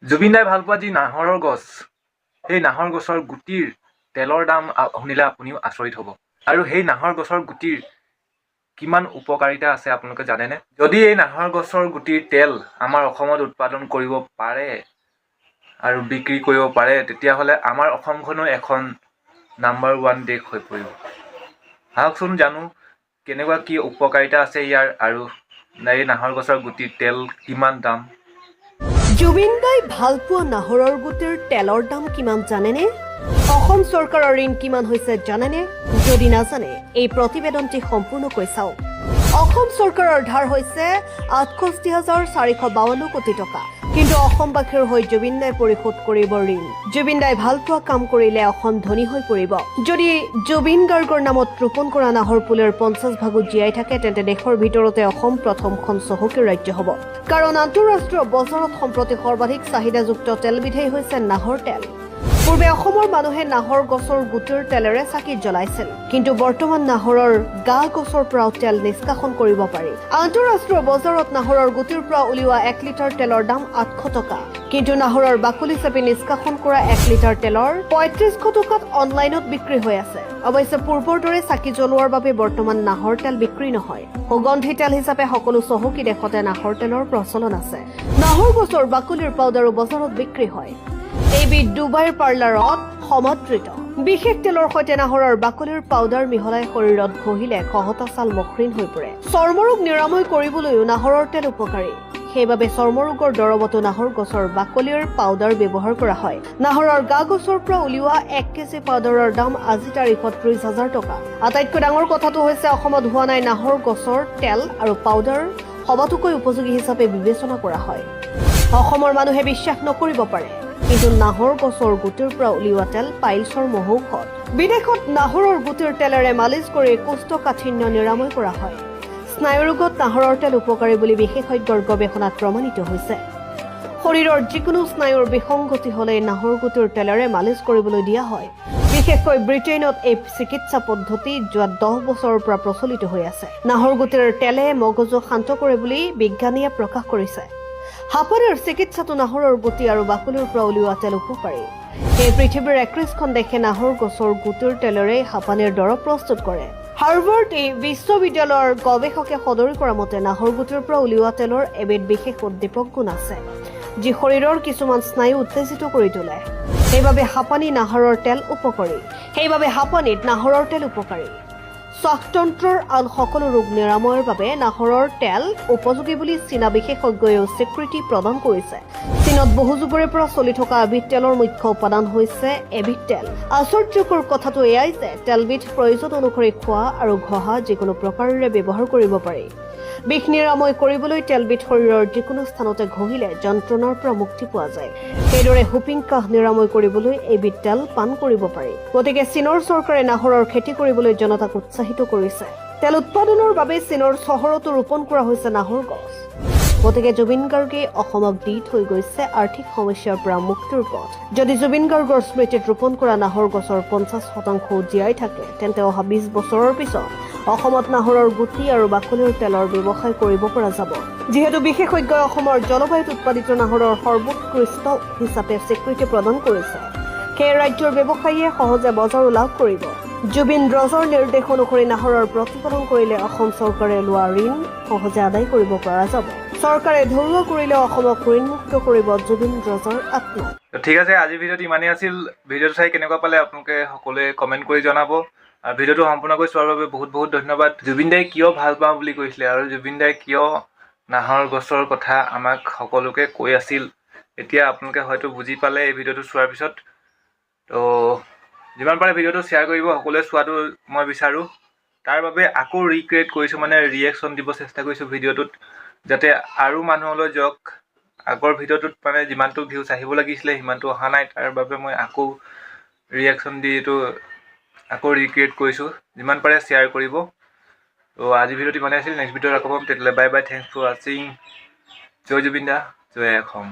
জুবিন দাই ভাল পোৱা যি নাহৰৰ গছ, সেই নাহৰ গছৰ গুটিৰ তেলৰ দাম শুনিলে আপুনিও আচৰিত হ'ব। আৰু সেই নাহৰ গছৰ গুটিৰ কিমান উপকাৰিতা আছে আপোনালোকে জানেনে? যদি এই নাহৰ গছৰ গুটিৰ তেল আমাৰ অসমত উৎপাদন কৰিব পাৰে আৰু বিক্ৰী কৰিব পাৰে, তেতিয়াহ'লে আমাৰ অসমখনো এখন নাম্বাৰ 1 দেশ হৈ পৰিব। আহকচোন জানো কেনেকুৱা কি উপকাৰিতা আছে ইয়াৰ, আৰু এই নাহৰ গছৰ গুটিৰ তেল কিমান দাম। জুবিন দাই ভাল পোৱা নাহৰৰ গুটিৰ তেলৰ দাম কিমান জানেনে? অসম চৰকাৰৰ ঋণ কিমান হৈছে জানেনে? যদি নাজানে এই প্ৰতিবেদনটি সম্পূৰ্ণকৈ চাওক। অসম চৰকাৰৰ ধাৰ হৈছে 68,452 কোটি টকা। কিন্তু অসমবাসীৰ হৈ জুবিন দাই পৰিশোধ কৰিব ঋণ। জুবিন দাই ভাল পোৱা কাম কৰিলে অসম ধনী হৈ পৰিব। যদি জুবিন গাৰ্গৰ নামত ৰোপণ কৰা নাহৰ পুলিৰ 50 ভাগো জীয়াই থাকে, তেন্তে দেশৰ ভিতৰতে অসম প্ৰথমখন চহকী ৰাজ্য হ'ব। কাৰণ আন্তঃৰাষ্ট্ৰীয় বজাৰত সম্প্ৰতি সৰ্বাধিক চাহিদাযুক্ত তেলবিধেই হৈছে নাহৰ তেল। পূৰ্বে অসমৰ মানুহে নাহৰ গছৰ গুটিৰ তেলেৰে চাকি জ্বলাইছিল, কিন্তু বৰ্তমান নাহৰৰ গা গছৰ পৰাও তেল নিষ্কাশন কৰিব পাৰি। আন্তঃৰাষ্ট্ৰীয় বজাৰত নাহৰৰ গুটিৰ পৰা উলিওৱা 1 লিটাৰ তেলৰ দাম 800 টকা, কিন্তু নাহৰৰ বাকলি চেপি নিষ্কাশন কৰা 1 লিটাৰ তেলৰ 3500 টকাত অনলাইনত বিক্ৰী হৈ আছে। অৱশ্যে পূৰ্বৰ দৰে চাকি জ্বলোৱাৰ বাবে বৰ্তমান নাহৰ তেল বিক্ৰী নহয়। সুগন্ধি তেল হিচাপে সকলো চহকী দেশতে নাহৰ তেলৰ প্ৰচলন আছে। নাহৰ গছৰ বাকলিৰ পাউডাৰো বজাৰত বিক্ৰী হয়। এইবিধ ডুবাইৰ পাৰ্লাৰত সমাদৃত। বিশেষ তেলৰ সৈতে নাহৰৰ বাকলিৰ পাউডাৰ মিহলাই শৰীৰত ঘঁহিলে খহটা ছাল মসৃণ হৈ পৰে। চৰ্মৰোগ নিৰাময় কৰিবলৈও নাহৰৰ তেল উপকাৰী। সেইবাবে চৰ্মৰোগৰ দৰৱতো নাহৰ গছৰ বাকলিৰ পাউডাৰ ব্যৱহাৰ কৰা হয়। নাহৰৰ গা গছৰ পৰা উলিওৱা 1 কেজি পাউডাৰৰ দাম আজি তাৰিখত 30,000 টকা। আটাইতকৈ ডাঙৰ কথাটো হৈছে অসমত হোৱা নাই নাহৰ গছৰ তেল আৰু পাউডাৰ সবাতোকৈ উপযোগী হিচাপে বিবেচনা কৰা হয়। অসমৰ মানুহে বিশ্বাস নকৰিব পাৰে, কিন্তু নাহৰ গছৰ গুটিৰ পৰা উলিওৱা তেল পাইলছৰ মহৌষধ। বিদেশত নাহৰৰ গুটিৰ তেলেৰে মালিচ কৰি কোষ্ঠকাঠিন্য নিৰাময় কৰা হয়। স্নায়ু ৰোগত নাহৰৰ তেল উপকাৰী বুলি বিশেষজ্ঞৰ গৱেষণাত প্ৰমাণিত হৈছে। শৰীৰৰ যিকোনো স্নায়ুৰ বিসংগতি হ'লে নাহৰ গুটিৰ তেলেৰে মালিচ কৰিবলৈ দিয়া হয়। বিশেষকৈ ব্ৰিটেইনত এই চিকিৎসা পদ্ধতি যোৱা 10 বছৰৰ পৰা প্ৰচলিত হৈ আছে। নাহৰ গুটিৰ তেলে মগজু শান্ত কৰে বুলি বিজ্ঞানীয়ে প্ৰকাশ কৰিছে। হাঁপানিৰ চিকিৎসাটো নাহৰৰ গুটি আৰু বাকলিৰ পৰা উলিওৱা তেল উপকাৰী। এই পৃথিৱীৰ 31খন দেশে নাহৰ গছৰ গুটিৰ তেলেৰে হাঁপানিৰ দৰৱ প্ৰস্তুত কৰে। হাৰ্ভাৰ্ড বিশ্ববিদ্যালয়ৰ গৱেষকে সদৰি কৰা মতে নাহৰ গুটিৰ পৰা উলিওৱা তেলৰ এবিধ বিশেষ উদ্দীপক গুণ আছে, যি শৰীৰৰ কিছুমান স্নায়ু উত্তেজিত কৰি তোলে। সেইবাবে হাঁপানিত নাহৰৰ তেল উপকাৰী। শ্বাসতন্ত্ৰৰ আন সকলো ৰোগ নিৰাময়ৰ বাবে নাহৰৰ তেল উপযোগী বুলি চীনা বিশেষজ্ঞয়েও স্বীকৃতি প্ৰদান কৰিছে। চীনত বহু যুগৰে পৰা চলি থকা এবিধ তেলৰ মুখ্য উপাদান হৈছে এবিধ তেল। আশ্চৰ্যকৰ কথাটো এয়াই যে তেলবিধ প্ৰয়োজন অনুসৰি খোৱা আৰু ঘঁহা যিকোনো প্ৰকাৰেৰে ব্যৱহাৰ কৰিব পাৰি। বিষ নিৰাময় কৰিবলৈ তেলবিধ শৰীৰৰ যিকোনো স্থানতে ঘঁহিলে যন্ত্ৰণাৰ পৰা মুক্তি পোৱা যায়। সেইদৰে হুপিং কাহ নিৰাময় কৰিবলৈ এইবিধ তেল পান কৰিব পাৰি। গতিকে চীনৰ চৰকাৰে নাহৰৰ খেতি কৰিবলৈ জনতাক উৎসাহিত কৰিছে। তেল উৎপাদনৰ বাবে চীনৰ চহৰতো ৰোপণ কৰা হৈছে নাহৰ গছ। গতিকে জুবিন গাৰ্গে অসমক দি থৈ গৈছে আৰ্থিক সমস্যাৰ পৰা মুক্তিৰ পথ। যদি জুবিন গাৰ্গৰ স্মৃতিত ৰোপণ কৰা নাহৰ গছৰ 50% জীয়াই থাকে, তেন্তে অহা 20 বছৰৰ পিছত অসমত নাহৰৰ গুটি আৰু বাকলিৰ তেলৰ ব্যৱসায় কৰিব পৰা যাব। যিহেতু বিশেষজ্ঞই অসমৰ জলবায়ুত উৎপাদিত নাহৰৰ সৰ্বোৎকৃষ্ট হিচাপে স্বীকৃতি প্ৰদান কৰিছে, সেই ৰাজ্যৰ ব্যৱসায়ীয়ে সহজে বজাৰো লাভ কৰিব। জুবিন ৰজৰ নিৰ্দেশ অনুসৰি নাহৰৰ প্ৰতিপালন কৰিলে অসম চৰকাৰে লোৱা ঋণ সহজে আদায় কৰিব পৰা যাব। চৰকাৰে ধৰুৱা কৰিলে অসমক ঋণমুক্ত কৰিব জুবিন ৰজৰ আত্মা। ঠিক আছে, আজিৰ ভিডিঅ'ত ইমানেই আছিল। ভিডিঅ'টো চাই কেনেকুৱা পালে আপোনালোকে সকলোৱে কমেণ্ট কৰি জনাব। আৰু ভিডিঅ'টো সম্পূৰ্ণকৈ চোৱাৰ বাবে বহুত বহুত ধন্যবাদ। জুবিন দাই কিয় ভাল পাওঁ বুলি কৈছিলে আৰু জুবিন দাই কিয় নাহৰ গছৰ কথা আমাক সকলোকে কৈ আছিল, এতিয়া আপোনালোকে হয়তো বুজি পালে এই ভিডিঅ'টো চোৱাৰ পিছত। তো যিমান পাৰে ভিডিঅ'টো শ্বেয়াৰ কৰিব, সকলোৱে চোৱাটো মই বিচাৰোঁ। তাৰ বাবে আকৌ ৰিক্ৰিয়েট কৰিছোঁ, মানে ৰিয়েকশ্যন দিব চেষ্টা কৰিছোঁ ভিডিঅ'টোত, যাতে আৰু মানুহলৈ যাওক। আগৰ ভিডিঅ'টোত মানে যিমানটো ভিউজ আহিব লাগিছিলে সিমানটো অহা নাই, তাৰ বাবে মই আকৌ ৰিয়েকশ্যন দি এইটো আকৌ ৰিক্ৰিয়েট কৰিছোঁ। যিমান পাৰে শ্বেয়াৰ কৰিব। তো আজি ভিডিঅ'টো ইমানেই আছিল। নেক্সট ভিডিঅ'ত আকৌ পাম, তেতিয়াহ'লে বাই বাই, থেংকছ ফৰ ৱাচিং। জয় জুবিন দা, জয় অসম।